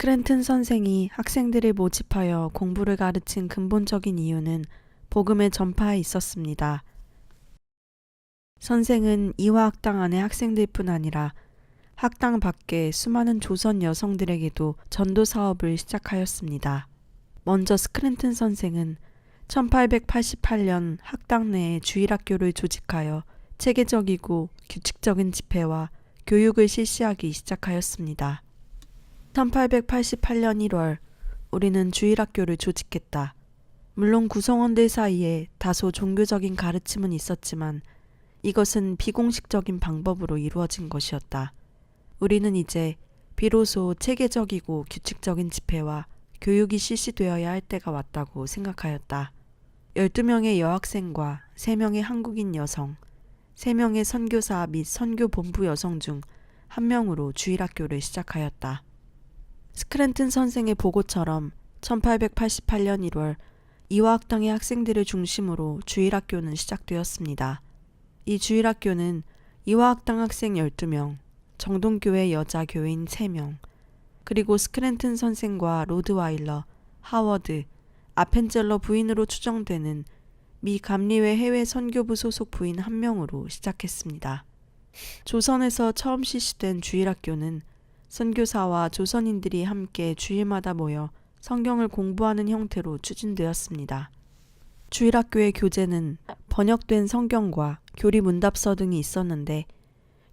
스크랜튼 선생이 학생들을 모집하여 공부를 가르친 근본적인 이유는 복음의 전파에 있었습니다. 선생은 이화학당 안의 학생들뿐 아니라 학당 밖의 수많은 조선 여성들에게도 전도 사업을 시작하였습니다. 먼저 스크랜튼 선생은 1888년 학당 내에 주일학교를 조직하여 체계적이고 규칙적인 집회와 교육을 실시하기 시작하였습니다. 1888년 1월 우리는 주일학교를 조직했다. 물론 구성원들 사이에 다소 종교적인 가르침은 있었지만 이것은 비공식적인 방법으로 이루어진 것이었다. 우리는 이제 비로소 체계적이고 규칙적인 집회와 교육이 실시되어야 할 때가 왔다고 생각하였다. 12명의 여학생과 3명의 한국인 여성, 3명의 선교사 및 선교본부 여성 중 1명으로 주일학교를 시작하였다. 스크랜튼 선생의 보고처럼 1888년 1월 이화학당의 학생들을 중심으로 주일학교는 시작되었습니다. 이 주일학교는 이화학당 학생 12명, 정동교회 여자 교인 3명, 그리고 스크랜튼 선생과 로드와일러, 하워드, 아펜젤러 부인으로 추정되는 미 감리회 해외 선교부 소속 부인 1명으로 시작했습니다. 조선에서 처음 실시된 주일학교는 선교사와 조선인들이 함께 주일마다 모여 성경을 공부하는 형태로 추진되었습니다. 주일학교의 교재는 번역된 성경과 교리 문답서 등이 있었는데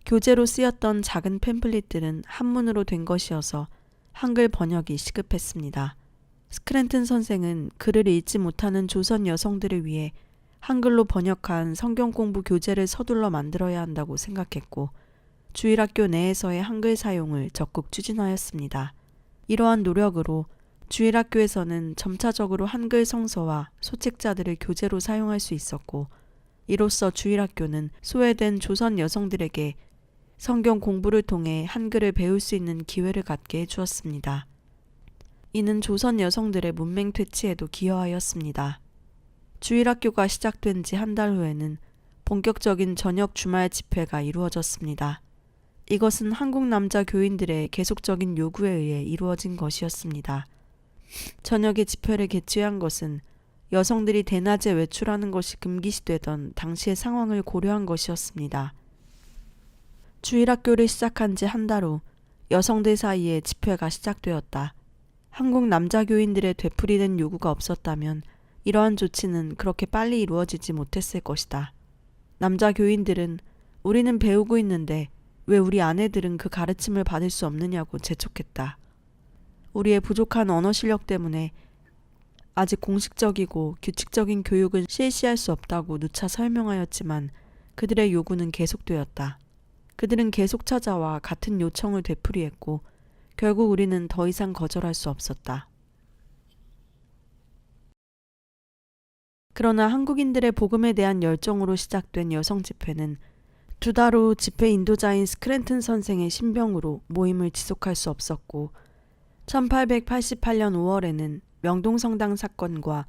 교재로 쓰였던 작은 팸플릿들은 한문으로 된 것이어서 한글 번역이 시급했습니다. 스크랜튼 선생은 글을 읽지 못하는 조선 여성들을 위해 한글로 번역한 성경 공부 교재를 서둘러 만들어야 한다고 생각했고 주일학교 내에서의 한글 사용을 적극 추진하였습니다. 이러한 노력으로 주일학교에서는 점차적으로 한글 성서와 소책자들을 교재로 사용할 수 있었고 이로써 주일학교는 소외된 조선 여성들에게 성경 공부를 통해 한글을 배울 수 있는 기회를 갖게 해주었습니다. 이는 조선 여성들의 문맹 퇴치에도 기여하였습니다. 주일학교가 시작된 지 한 달 후에는 본격적인 저녁 주말 집회가 이루어졌습니다. 이것은 한국 남자 교인들의 계속적인 요구에 의해 이루어진 것이었습니다. 저녁에 집회를 개최한 것은 여성들이 대낮에 외출하는 것이 금기시되던 당시의 상황을 고려한 것이었습니다. 주일학교를 시작한 지 한 달 후 여성들 사이에 집회가 시작되었다. 한국 남자 교인들의 되풀이된 요구가 없었다면 이러한 조치는 그렇게 빨리 이루어지지 못했을 것이다. 남자 교인들은 우리는 배우고 있는데 왜 우리 아내들은 그 가르침을 받을 수 없느냐고 재촉했다. 우리의 부족한 언어 실력 때문에 아직 공식적이고 규칙적인 교육을 실시할 수 없다고 누차 설명하였지만 그들의 요구는 계속되었다. 그들은 계속 찾아와 같은 요청을 되풀이했고 결국 우리는 더 이상 거절할 수 없었다. 그러나 한국인들의 복음에 대한 열정으로 시작된 여성 집회는 2달 후 집회 인도자인 스크랜튼 선생의 신병으로 모임을 지속할 수 없었고 1888년 5월에는 명동성당 사건과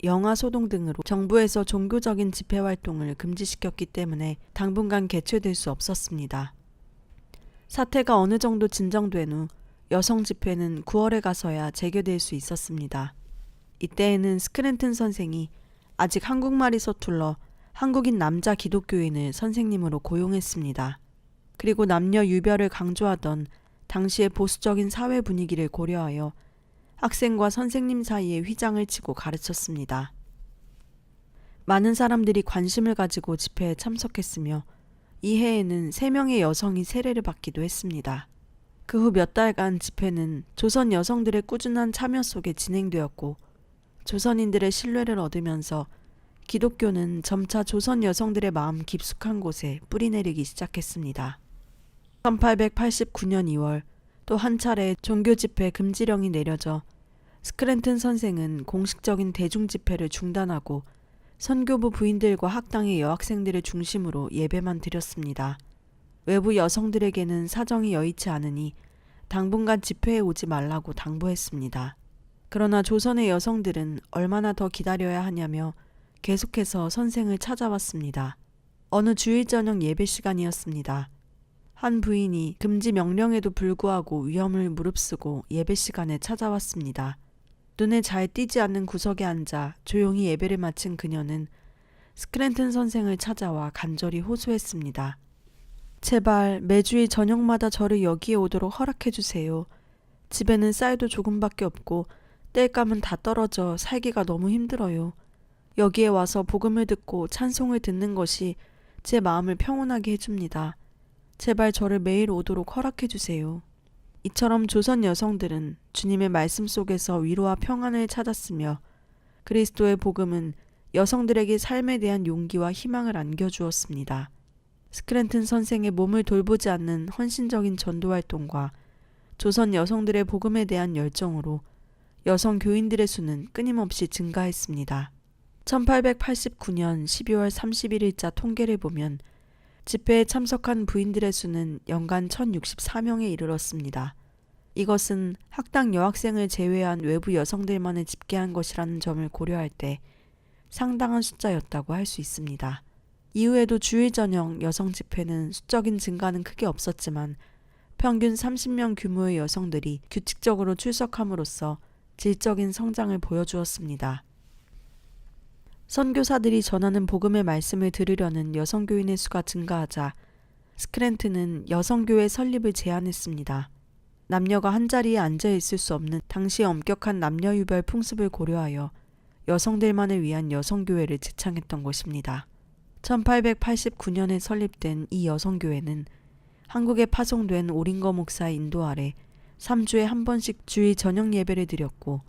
영아 소동 등으로 정부에서 종교적인 집회 활동을 금지시켰기 때문에 당분간 개최될 수 없었습니다. 사태가 어느 정도 진정된 후 여성 집회는 9월에 가서야 재개될 수 있었습니다. 이때에는 스크랜튼 선생이 아직 한국말이 서툴러 한국인 남자 기독교인을 선생님으로 고용했습니다. 그리고 남녀 유별을 강조하던 당시의 보수적인 사회 분위기를 고려하여 학생과 선생님 사이에 휘장을 치고 가르쳤습니다. 많은 사람들이 관심을 가지고 집회에 참석했으며 이 해에는 3명의 여성이 세례를 받기도 했습니다. 그 후 몇 달간 집회는 조선 여성들의 꾸준한 참여 속에 진행되었고 조선인들의 신뢰를 얻으면서 기독교는 점차 조선 여성들의 마음 깊숙한 곳에 뿌리내리기 시작했습니다. 1889년 2월 또 한 차례 종교 집회 금지령이 내려져 스크랜튼 선생은 공식적인 대중 집회를 중단하고 선교부 부인들과 학당의 여학생들을 중심으로 예배만 드렸습니다. 외부 여성들에게는 사정이 여의치 않으니 당분간 집회에 오지 말라고 당부했습니다. 그러나 조선의 여성들은 얼마나 더 기다려야 하냐며 계속해서 선생을 찾아왔습니다. 어느 주일 저녁 예배 시간이었습니다. 한 부인이 금지 명령에도 불구하고 위험을 무릅쓰고 예배 시간에 찾아왔습니다. 눈에 잘 띄지 않는 구석에 앉아 조용히 예배를 마친 그녀는 스크랜튼 선생을 찾아와 간절히 호소했습니다. 제발 매주일 저녁마다 저를 여기에 오도록 허락해 주세요. 집에는 쌀도 조금밖에 없고 땔감은 다 떨어져 살기가 너무 힘들어요. 여기에 와서 복음을 듣고 찬송을 듣는 것이 제 마음을 평온하게 해줍니다. 제발 저를 매일 오도록 허락해 주세요. 이처럼 조선 여성들은 주님의 말씀 속에서 위로와 평안을 찾았으며 그리스도의 복음은 여성들에게 삶에 대한 용기와 희망을 안겨주었습니다. 스크랜튼 선생의 몸을 돌보지 않는 헌신적인 전도활동과 조선 여성들의 복음에 대한 열정으로 여성 교인들의 수는 끊임없이 증가했습니다. 1889년 12월 31일자 통계를 보면 집회에 참석한 부인들의 수는 연간 1064명에 이르렀습니다. 이것은 학당 여학생을 제외한 외부 여성들만을 집계한 것이라는 점을 고려할 때 상당한 숫자였다고 할 수 있습니다. 이후에도 주일 저녁 여성 집회는 수적인 증가는 크게 없었지만 평균 30명 규모의 여성들이 규칙적으로 출석함으로써 질적인 성장을 보여주었습니다. 선교사들이 전하는 복음의 말씀을 들으려는 여성교인의 수가 증가하자 스크랜튼은 여성교회 설립을 제안했습니다. 남녀가 한자리에 앉아 있을 수 없는 당시의 엄격한 남녀유별 풍습을 고려하여 여성들만을 위한 여성교회를 제창했던 것입니다. 1889년에 설립된 이 여성교회는 한국에 파송된 오링거 목사의 인도 아래 3주에 한 번씩 주일 저녁 예배를 드렸고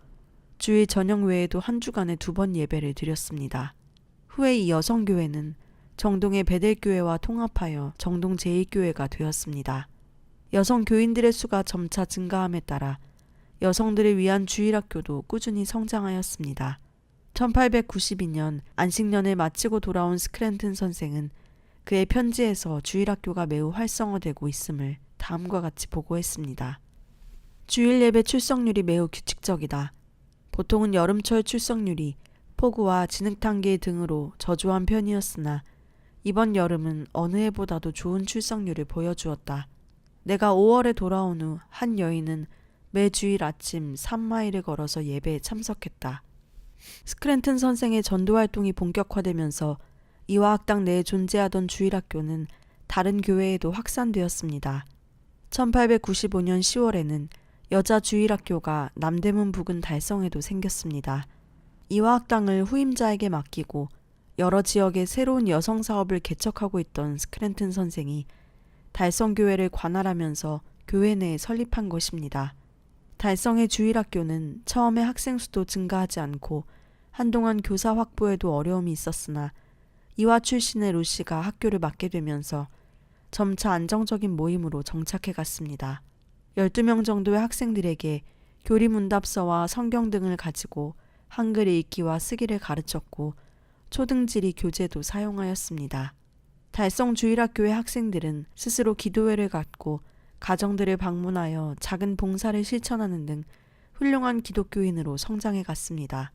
주일 저녁 외에도 한 주간에 2번 예배를 드렸습니다. 후에 이 여성교회는 정동의 베델교회와 통합하여 정동 제1교회가 되었습니다. 여성 교인들의 수가 점차 증가함에 따라 여성들을 위한 주일학교도 꾸준히 성장하였습니다. 1892년 안식년을 마치고 돌아온 스크랜튼 선생은 그의 편지에서 주일학교가 매우 활성화되고 있음을 다음과 같이 보고했습니다. 주일 예배 출석률이 매우 규칙적이다. 보통은 여름철 출석률이 폭우와 진흙탕길 등으로 저조한 편이었으나 이번 여름은 어느 해보다도 좋은 출석률을 보여주었다. 내가 5월에 돌아온 후 한 여인은 매 주일 아침 3마일을 걸어서 예배에 참석했다. 스크랜튼 선생의 전도활동이 본격화되면서 이화학당 내에 존재하던 주일학교는 다른 교회에도 확산되었습니다. 1895년 10월에는 여자 주일학교가 남대문 부근 달성에도 생겼습니다. 이화학당을 후임자에게 맡기고 여러 지역에 새로운 여성 사업을 개척하고 있던 스크랜튼 선생이 달성교회를 관할하면서 교회 내에 설립한 것입니다. 달성의 주일학교는 처음에 학생 수도 증가하지 않고 한동안 교사 확보에도 어려움이 있었으나 이화 출신의 루시가 학교를 맡게 되면서 점차 안정적인 모임으로 정착해 갔습니다. 12명 정도의 학생들에게 교리문답서와 성경 등을 가지고 한글 읽기와 쓰기를 가르쳤고 초등지리 교재도 사용하였습니다. 달성 주일학교의 학생들은 스스로 기도회를 갖고 가정들을 방문하여 작은 봉사를 실천하는 등 훌륭한 기독교인으로 성장해 갔습니다.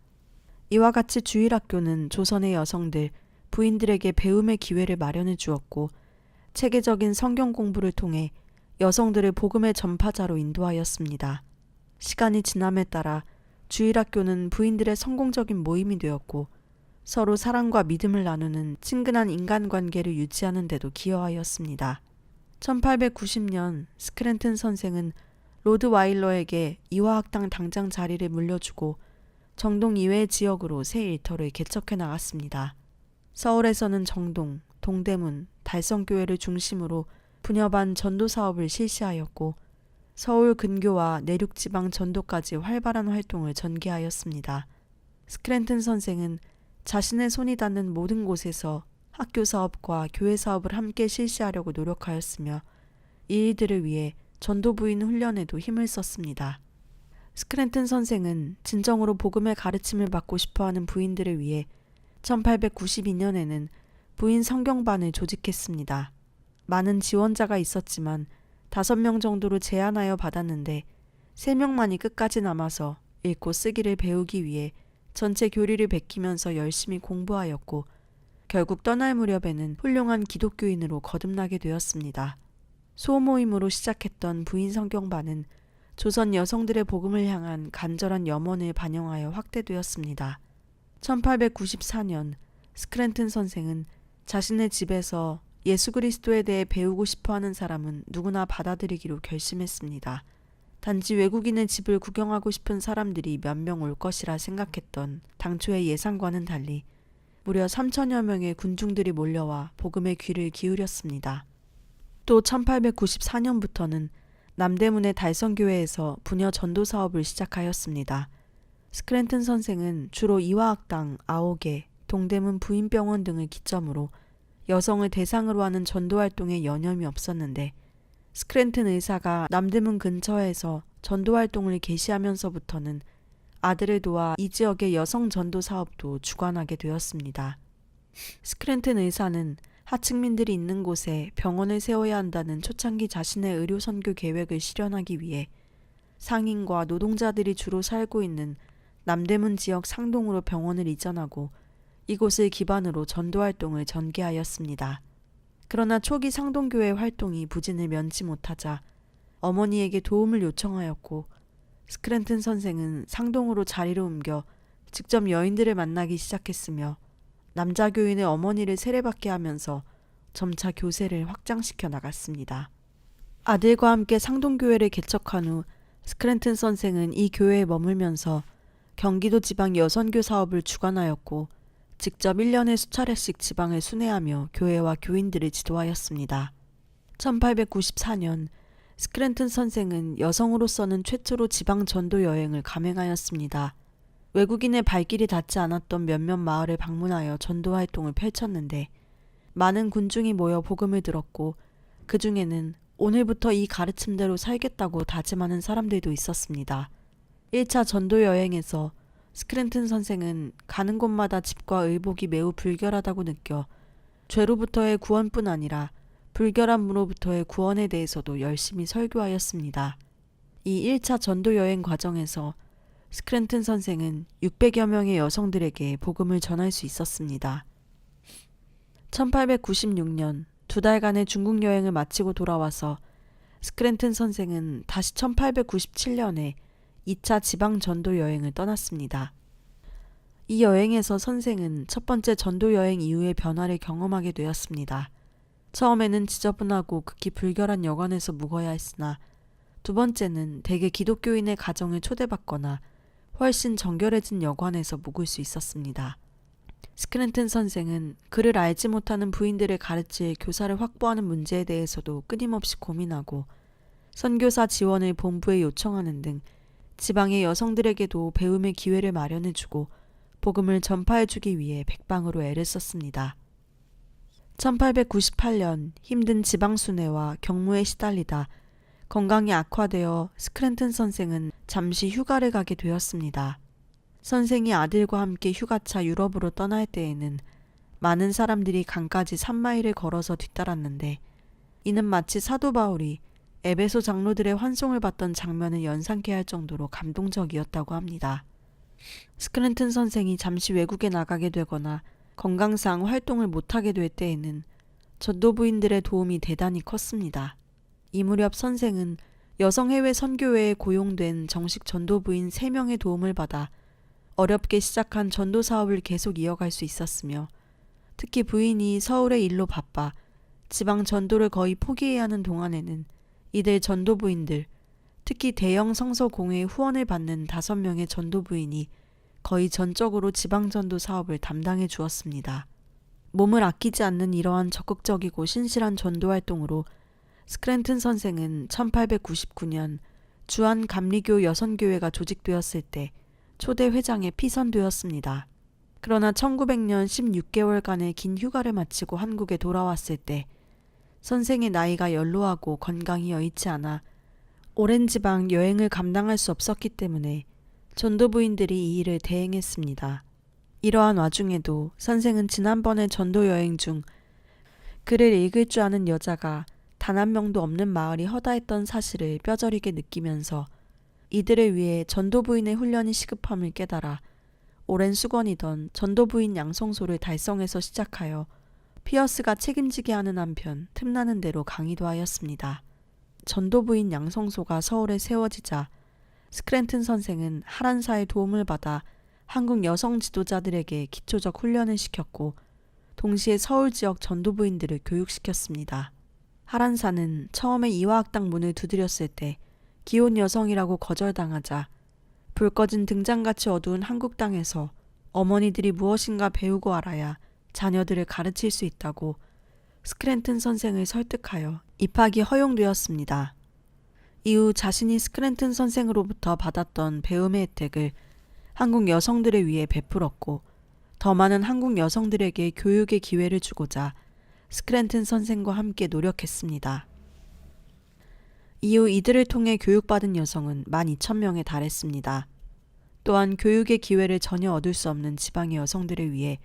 이와 같이 주일학교는 조선의 여성들, 부인들에게 배움의 기회를 마련해 주었고 체계적인 성경 공부를 통해 여성들을 복음의 전파자로 인도하였습니다. 시간이 지남에 따라 주일학교는 부인들의 성공적인 모임이 되었고 서로 사랑과 믿음을 나누는 친근한 인간관계를 유지하는 데도 기여하였습니다. 1890년 스크랜튼 선생은 로드 와일러에게 이화학당 당장 자리를 물려주고 정동 이외의 지역으로 새 일터를 개척해 나갔습니다. 서울에서는 정동, 동대문, 달성교회를 중심으로 분여반 전도 사업을 실시하였고 서울 근교와 내륙지방 전도까지 활발한 활동을 전개하였습니다. 스크랜튼 선생은 자신의 손이 닿는 모든 곳에서 학교 사업과 교회 사업을 함께 실시하려고 노력하였으며 이 일들을 위해 전도부인 훈련에도 힘을 썼습니다. 스크랜튼 선생은 진정으로 복음의 가르침을 받고 싶어하는 부인들을 위해 1892년에는 부인 성경반을 조직했습니다. 많은 지원자가 있었지만 5명 정도로 제한하여 받았는데 3명만이 끝까지 남아서 읽고 쓰기를 배우기 위해 전체 교리를 베끼면서 열심히 공부하였고 결국 떠날 무렵에는 훌륭한 기독교인으로 거듭나게 되었습니다. 소모임으로 시작했던 부인 성경반은 조선 여성들의 복음을 향한 간절한 염원을 반영하여 확대되었습니다. 1894년 스크랜튼 선생은 자신의 집에서 예수 그리스도에 대해 배우고 싶어하는 사람은 누구나 받아들이기로 결심했습니다. 단지 외국인의 집을 구경하고 싶은 사람들이 몇 명 올 것이라 생각했던 당초의 예상과는 달리 무려 3천여 명의 군중들이 몰려와 복음의 귀를 기울였습니다. 또 1894년부터는 남대문의 달성교회에서 부녀 전도 사업을 시작하였습니다. 스크랜튼 선생은 주로 이화학당, 아오개, 동대문 부인병원 등을 기점으로 여성을 대상으로 하는 전도 활동에 여념이 없었는데 스크랜튼 의사가 남대문 근처에서 전도 활동을 개시하면서부터는 아들을 도와 이 지역의 여성 전도 사업도 주관하게 되었습니다. 스크랜튼 의사는 하층민들이 있는 곳에 병원을 세워야 한다는 초창기 자신의 의료 선교 계획을 실현하기 위해 상인과 노동자들이 주로 살고 있는 남대문 지역 상동으로 병원을 이전하고 이곳을 기반으로 전도 활동을 전개하였습니다. 그러나 초기 상동교회 활동이 부진을 면치 못하자 어머니에게 도움을 요청하였고 스크랜튼 선생은 상동으로 자리를 옮겨 직접 여인들을 만나기 시작했으며 남자 교인의 어머니를 세례받게 하면서 점차 교세를 확장시켜 나갔습니다. 아들과 함께 상동교회를 개척한 후 스크랜튼 선생은 이 교회에 머물면서 경기도 지방 여선교 사업을 주관하였고 직접 1년에 수차례씩 지방을 순회하며 교회와 교인들을 지도하였습니다. 1894년 스크랜튼 선생은 여성으로서는 최초로 지방 전도 여행을 감행하였습니다. 외국인의 발길이 닿지 않았던 몇몇 마을을 방문하여 전도 활동을 펼쳤는데 많은 군중이 모여 복음을 들었고 그 중에는 오늘부터 이 가르침대로 살겠다고 다짐하는 사람들도 있었습니다. 1차 전도 여행에서 스크랜튼 선생은 가는 곳마다 집과 의복이 매우 불결하다고 느껴 죄로부터의 구원뿐 아니라 불결함으로부터의 구원에 대해서도 열심히 설교하였습니다. 이 1차 전도 여행 과정에서 스크랜튼 선생은 600여 명의 여성들에게 복음을 전할 수 있었습니다. 1896년 2달간의 중국 여행을 마치고 돌아와서 스크랜튼 선생은 다시 1897년에 2차 지방 전도 여행을 떠났습니다. 이 여행에서 선생은 첫 번째 전도 여행 이후의 변화를 경험하게 되었습니다. 처음에는 지저분하고 극히 불결한 여관에서 묵어야 했으나 두 번째는 대개 기독교인의 가정을 초대받거나 훨씬 정결해진 여관에서 묵을 수 있었습니다. 스크랜튼 선생은 그를 알지 못하는 부인들을 가르칠 교사를 확보하는 문제에 대해서도 끊임없이 고민하고 선교사 지원을 본부에 요청하는 등 지방의 여성들에게도 배움의 기회를 마련해주고 복음을 전파해주기 위해 백방으로 애를 썼습니다. 1898년 힘든 지방순회와 경무에 시달리다 건강이 악화되어 스크랜튼 선생은 잠시 휴가를 가게 되었습니다. 선생이 아들과 함께 휴가차 유럽으로 떠날 때에는 많은 사람들이 강까지 3마일을 걸어서 뒤따랐는데 이는 마치 사도 바울이 에베소 장로들의 환송을 받던 장면을 연상케 할 정도로 감동적이었다고 합니다. 스크랜튼 선생이 잠시 외국에 나가게 되거나 건강상 활동을 못하게 될 때에는 전도부인들의 도움이 대단히 컸습니다. 이 무렵 선생은 여성 해외 선교회에 고용된 정식 전도부인 3명의 도움을 받아 어렵게 시작한 전도 사업을 계속 이어갈 수 있었으며 특히 부인이 서울의 일로 바빠 지방 전도를 거의 포기해야 하는 동안에는 이들 전도부인들, 특히 대형 성서 공회의 후원을 받는 5명의 전도부인이 거의 전적으로 지방 전도 사업을 담당해 주었습니다. 몸을 아끼지 않는 이러한 적극적이고 신실한 전도 활동으로 스크랜튼 선생은 1899년 주한 감리교 여선교회가 조직되었을 때 초대 회장에 피선되었습니다. 그러나 1900년 16개월간의 긴 휴가를 마치고 한국에 돌아왔을 때 선생의 나이가 연로하고 건강이 여의치 않아 오랜 지방 여행을 감당할 수 없었기 때문에 전도부인들이 이 일을 대행했습니다. 이러한 와중에도 선생은 지난번의 전도 여행 중 글을 읽을 줄 아는 여자가 단 한 명도 없는 마을이 허다했던 사실을 뼈저리게 느끼면서 이들을 위해 전도부인의 훈련이 시급함을 깨달아 오랜 수건이던 전도부인 양성소를 달성해서 시작하여 피어스가 책임지게 하는 한편 틈나는 대로 강의도 하였습니다. 전도부인 양성소가 서울에 세워지자 스크랜튼 선생은 하란사의 도움을 받아 한국 여성 지도자들에게 기초적 훈련을 시켰고 동시에 서울 지역 전도부인들을 교육시켰습니다. 하란사는 처음에 이화학당 문을 두드렸을 때 기혼 여성이라고 거절당하자 불 꺼진 등잔같이 어두운 한국 땅에서 어머니들이 무엇인가 배우고 알아야 자녀들을 가르칠 수 있다고 스크랜튼 선생을 설득하여 입학이 허용되었습니다. 이후 자신이 스크랜튼 선생으로부터 받았던 배움의 혜택을 한국 여성들을 위해 베풀었고 더 많은 한국 여성들에게 교육의 기회를 주고자 스크랜튼 선생과 함께 노력했습니다. 이후 이들을 통해 교육받은 여성은 12,000명에 달했습니다. 또한 교육의 기회를 전혀 얻을 수 없는 지방의 여성들을 위해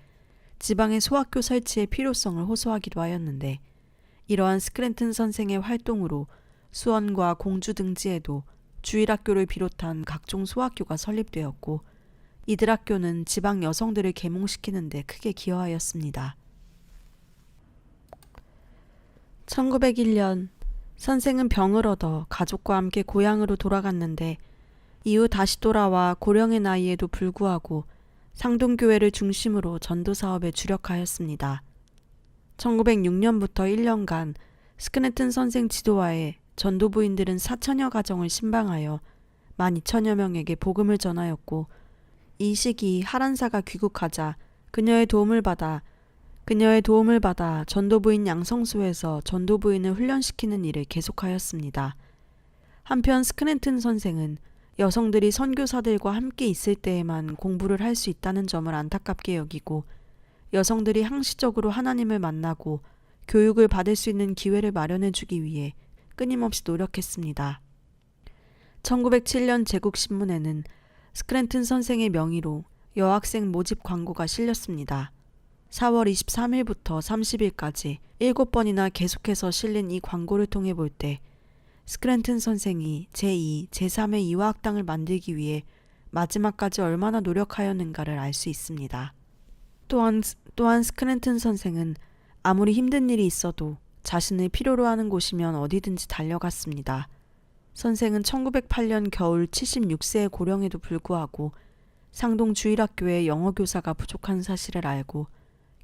지방의 소학교 설치의 필요성을 호소하기도 하였는데 이러한 스크랜튼 선생의 활동으로 수원과 공주 등지에도 주일학교를 비롯한 각종 소학교가 설립되었고 이들 학교는 지방 여성들을 계몽시키는 데 크게 기여하였습니다. 1901년 선생은 병을 얻어 가족과 함께 고향으로 돌아갔는데 이후 다시 돌아와 고령의 나이에도 불구하고 상동교회를 중심으로 전도사업에 주력하였습니다. 1906년부터 1년간 스크랜튼 선생 지도하에 전도부인들은 4천여 가정을 신방하여 12,000여 명에게 복음을 전하였고 이 시기 하란사가 귀국하자 그녀의 도움을 받아 전도부인 양성소에서 전도부인을 훈련시키는 일을 계속하였습니다. 한편 스크랜튼 선생은 여성들이 선교사들과 함께 있을 때에만 공부를 할 수 있다는 점을 안타깝게 여기고 여성들이 항시적으로 하나님을 만나고 교육을 받을 수 있는 기회를 마련해 주기 위해 끊임없이 노력했습니다. 1907년 제국신문에는 스크랜튼 선생의 명의로 여학생 모집 광고가 실렸습니다. 4월 23일부터 30일까지 7번이나 계속해서 실린 이 광고를 통해 볼 때 스크랜튼 선생이 제2, 제3의 이화학당을 만들기 위해 마지막까지 얼마나 노력하였는가를 알 수 있습니다. 또한 스크랜튼 선생은 아무리 힘든 일이 있어도 자신을 필요로 하는 곳이면 어디든지 달려갔습니다. 선생은 1908년 겨울 76세의 고령에도 불구하고 상동 주일학교에 영어 교사가 부족한 사실을 알고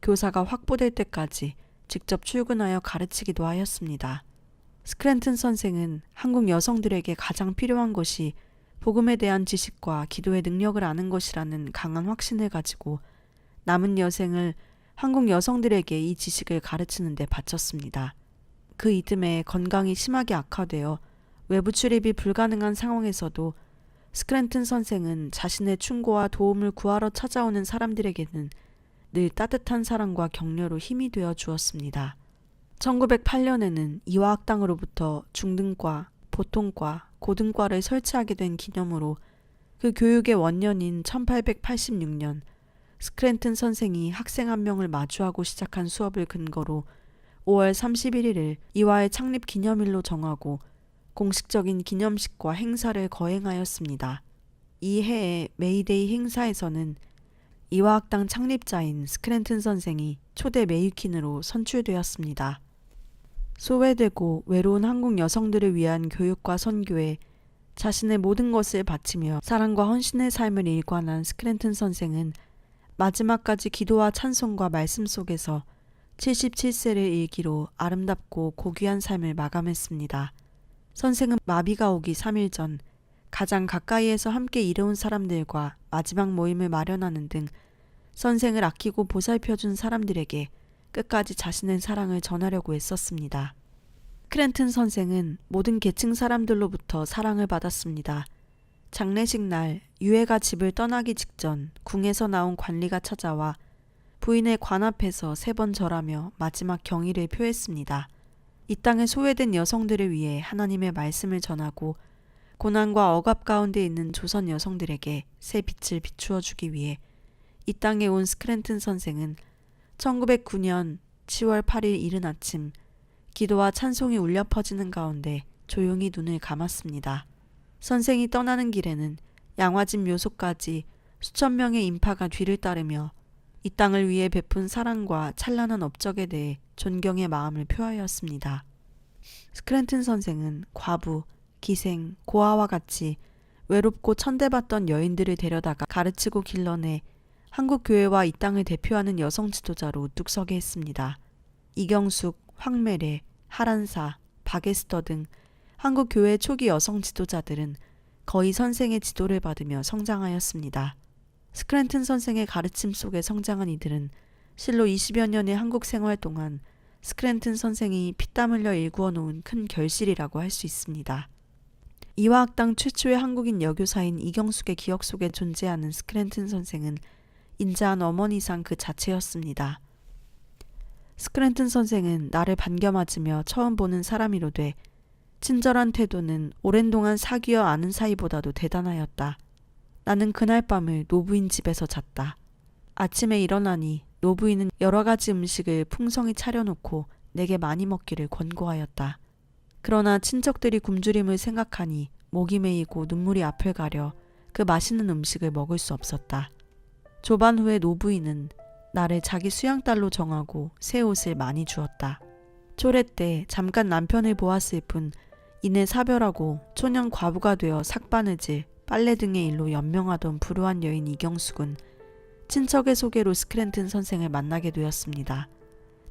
교사가 확보될 때까지 직접 출근하여 가르치기도 하였습니다. 스크랜튼 선생은 한국 여성들에게 가장 필요한 것이 복음에 대한 지식과 기도의 능력을 아는 것이라는 강한 확신을 가지고 남은 여생을 한국 여성들에게 이 지식을 가르치는 데 바쳤습니다. 그 이듬해 건강이 심하게 악화되어 외부 출입이 불가능한 상황에서도 스크랜튼 선생은 자신의 충고와 도움을 구하러 찾아오는 사람들에게는 늘 따뜻한 사랑과 격려로 힘이 되어 주었습니다. 1908년에는 이화학당으로부터 중등과, 보통과, 고등과를 설치하게 된 기념으로 그 교육의 원년인 1886년 스크랜튼 선생이 학생 한 명을 마주하고 시작한 수업을 근거로 5월 31일을 이화의 창립 기념일로 정하고 공식적인 기념식과 행사를 거행하였습니다. 이 해의 메이데이 행사에서는 이화학당 창립자인 스크랜튼 선생이 초대 메이퀸으로 선출되었습니다. 소외되고 외로운 한국 여성들을 위한 교육과 선교에 자신의 모든 것을 바치며 사랑과 헌신의 삶을 일관한 스크랜튼 선생은 마지막까지 기도와 찬송과 말씀 속에서 77세를 일기로 아름답고 고귀한 삶을 마감했습니다. 선생은 마비가 오기 3일 전 가장 가까이에서 함께 일해온 사람들과 마지막 모임을 마련하는 등 선생을 아끼고 보살펴준 사람들에게 끝까지 자신의 사랑을 전하려고 애썼습니다. 스크랜튼 선생은 모든 계층 사람들로부터 사랑을 받았습니다. 장례식 날 유해가 집을 떠나기 직전 궁에서 나온 관리가 찾아와 부인의 관 앞에서 3번 절하며 마지막 경의를 표했습니다. 이 땅에 소외된 여성들을 위해 하나님의 말씀을 전하고 고난과 억압 가운데 있는 조선 여성들에게 새 빛을 비추어 주기 위해 이 땅에 온 스크랜튼 선생은 1909년 10월 8일 이른 아침 기도와 찬송이 울려 퍼지는 가운데 조용히 눈을 감았습니다. 선생이 떠나는 길에는 양화진 묘소까지 수천 명의 인파가 뒤를 따르며 이 땅을 위해 베푼 사랑과 찬란한 업적에 대해 존경의 마음을 표하였습니다. 스크랜튼 선생은 과부, 기생, 고아와 같이 외롭고 천대받던 여인들을 데려다가 가르치고 길러내 한국 교회와 이 땅을 대표하는 여성 지도자로 우뚝 서게 했습니다. 이경숙, 황매래, 하란사, 박에스터 등 한국 교회 초기 여성 지도자들은 거의 선생의 지도를 받으며 성장하였습니다. 스크랜튼 선생의 가르침 속에 성장한 이들은 실로 20여 년의 한국 생활 동안 스크랜튼 선생이 피땀 흘려 일구어 놓은 큰 결실이라고 할 수 있습니다. 이화학당 최초의 한국인 여교사인 이경숙의 기억 속에 존재하는 스크랜튼 선생은 인자한 어머니상 그 자체였습니다. 스크랜튼 선생은 나를 반겨맞으며 처음 보는 사람이로되 친절한 태도는 오랜 동안 사귀어 아는 사이보다도 대단하였다. 나는 그날 밤을 노부인 집에서 잤다. 아침에 일어나니 노부인은 여러 가지 음식을 풍성히 차려놓고 내게 많이 먹기를 권고하였다. 그러나 친척들이 굶주림을 생각하니 목이 메이고 눈물이 앞을 가려 그 맛있는 음식을 먹을 수 없었다. 조반 후에 노부인은 나를 자기 수양딸로 정하고 새 옷을 많이 주었다. 초래 때 잠깐 남편을 보았을 뿐 이내 사별하고 초년 과부가 되어 삭바느질, 빨래 등의 일로 연명하던 불우한 여인 이경숙은 친척의 소개로 스크랜튼 선생을 만나게 되었습니다.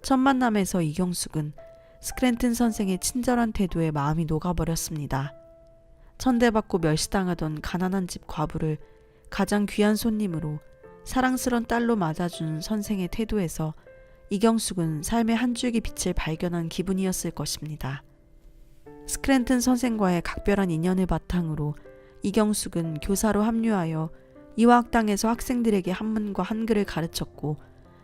첫 만남에서 이경숙은 스크랜튼 선생의 친절한 태도에 마음이 녹아버렸습니다. 천대받고 멸시당하던 가난한 집 과부를 가장 귀한 손님으로 사랑스런 딸로 맞아주는 선생의 태도에서 이경숙은 삶의 한 줄기 빛을 발견한 기분이었을 것입니다. 스크랜튼 선생과의 각별한 인연을 바탕으로 이경숙은 교사로 합류하여 이화학당에서 학생들에게 한문과 한글을 가르쳤고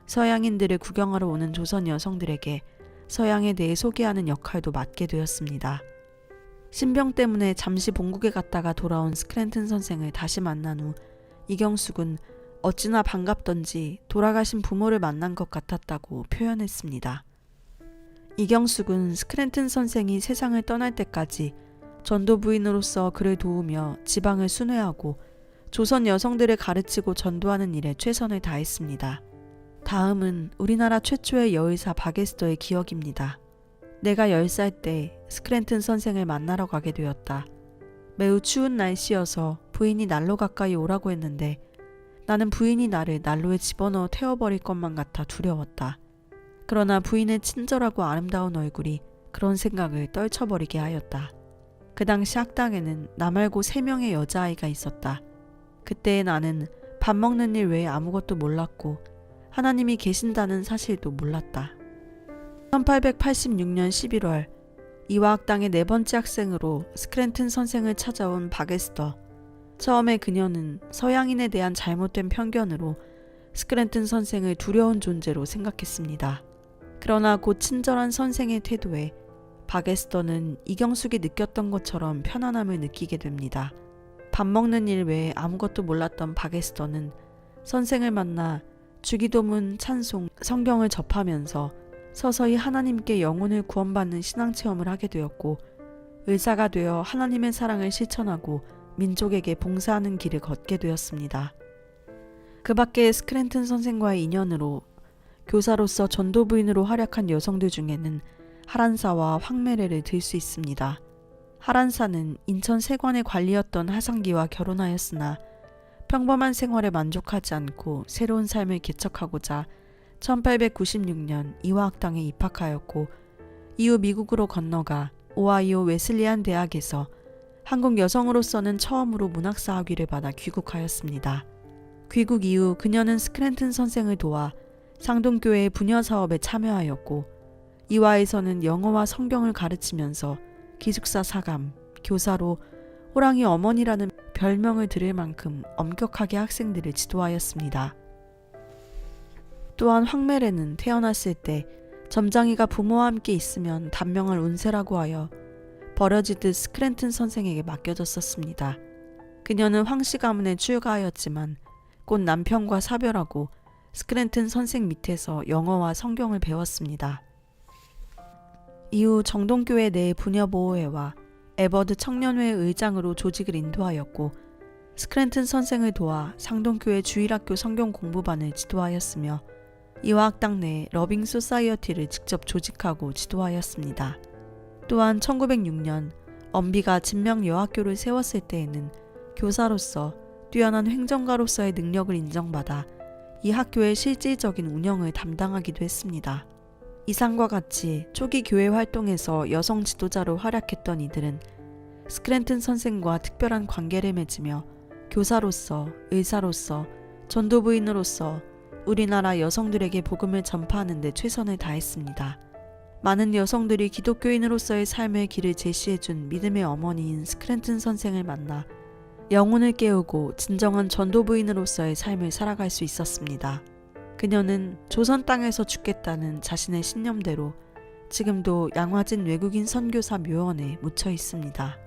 서양인들을 구경하러 오는 조선 여성들에게 서양에 대해 소개하는 역할도 맡게 되었습니다. 신병 때문에 잠시 본국에 갔다가 돌아온 스크랜튼 선생을 다시 만난 후 이경숙은 어찌나 반갑던지 돌아가신 부모를 만난 것 같았다고 표현했습니다. 이경숙은 스크랜튼 선생이 세상을 떠날 때까지 전도 부인으로서 그를 도우며 지방을 순회하고 조선 여성들을 가르치고 전도하는 일에 최선을 다했습니다. 다음은 우리나라 최초의 여의사 박에스터의 기억입니다. 내가 10살 때 스크랜튼 선생을 만나러 가게 되었다. 매우 추운 날씨여서 부인이 난로 가까이 오라고 했는데 나는 부인이 나를 난로에 집어넣어 태워버릴 것만 같아 두려웠다. 그러나 부인의 친절하고 아름다운 얼굴이 그런 생각을 떨쳐버리게 하였다. 그 당시 학당에는 나 말고 3명의 여자아이가 있었다. 그때 나는 밥 먹는 일 외에 아무것도 몰랐고 하나님이 계신다는 사실도 몰랐다. 1886년 11월 이화학당의 4번째 학생으로 스크랜튼 선생을 찾아온 박에스터. 처음에 그녀는 서양인에 대한 잘못된 편견으로 스크랜튼 선생을 두려운 존재로 생각했습니다. 그러나 곧 친절한 선생의 태도에 박에스터는 이경숙이 느꼈던 것처럼 편안함을 느끼게 됩니다. 밥 먹는 일 외에 아무것도 몰랐던 박에스터는 선생을 만나 주기도문, 찬송, 성경을 접하면서 서서히 하나님께 영혼을 구원받는 신앙체험을 하게 되었고 의사가 되어 하나님의 사랑을 실천하고 민족에게 봉사하는 길을 걷게 되었습니다. 그 밖에 스크랜튼 선생과의 인연으로 교사로서 전도부인으로 활약한 여성들 중에는 하란사와 황매래를 들 수 있습니다. 하란사는 인천 세관의 관리였던 하상기와 결혼하였으나 평범한 생활에 만족하지 않고 새로운 삶을 개척하고자 1896년 이화학당에 입학하였고 이후 미국으로 건너가 오하이오 웨슬리안 대학에서 한국 여성으로서는 처음으로 문학사 학위를 받아 귀국하였습니다. 귀국 이후 그녀는 스크랜튼 선생을 도와 상동교회의 부녀 사업에 참여하였고 이화에서는 영어와 성경을 가르치면서 기숙사 사감, 교사로 호랑이 어머니라는 별명을 들을 만큼 엄격하게 학생들을 지도하였습니다. 또한 황매래는 태어났을 때 점장이가 부모와 함께 있으면 단명할 운세라고 하여 버려지듯 스크랜튼 선생에게 맡겨졌었습니다. 그녀는 황씨 가문에 출가하였지만 곧 남편과 사별하고 스크랜튼 선생 밑에서 영어와 성경을 배웠습니다. 이후 정동교회 내 부녀보호회와 에버드 청년회 의장으로 조직을 인도하였고 스크랜튼 선생을 도와 상동교회 주일학교 성경 공부반을 지도하였으며 이화 학당 내 러빙 소사이어티를 직접 조직하고 지도하였습니다. 또한 1906년 엄비가 진명 여학교를 세웠을 때에는 교사로서 뛰어난 행정가로서의 능력을 인정받아 이 학교의 실질적인 운영을 담당하기도 했습니다. 이상과 같이 초기 교회 활동에서 여성 지도자로 활약했던 이들은 스크랜튼 선생과 특별한 관계를 맺으며 교사로서, 의사로서, 전도부인으로서 우리나라 여성들에게 복음을 전파하는 데 최선을 다했습니다. 많은 여성들이 기독교인으로서의 삶의 길을 제시해준 믿음의 어머니인 스크랜튼 선생을 만나 영혼을 깨우고 진정한 전도부인으로서의 삶을 살아갈 수 있었습니다. 그녀는 조선 땅에서 죽겠다는 자신의 신념대로 지금도 양화진 외국인 선교사 묘원에 묻혀 있습니다.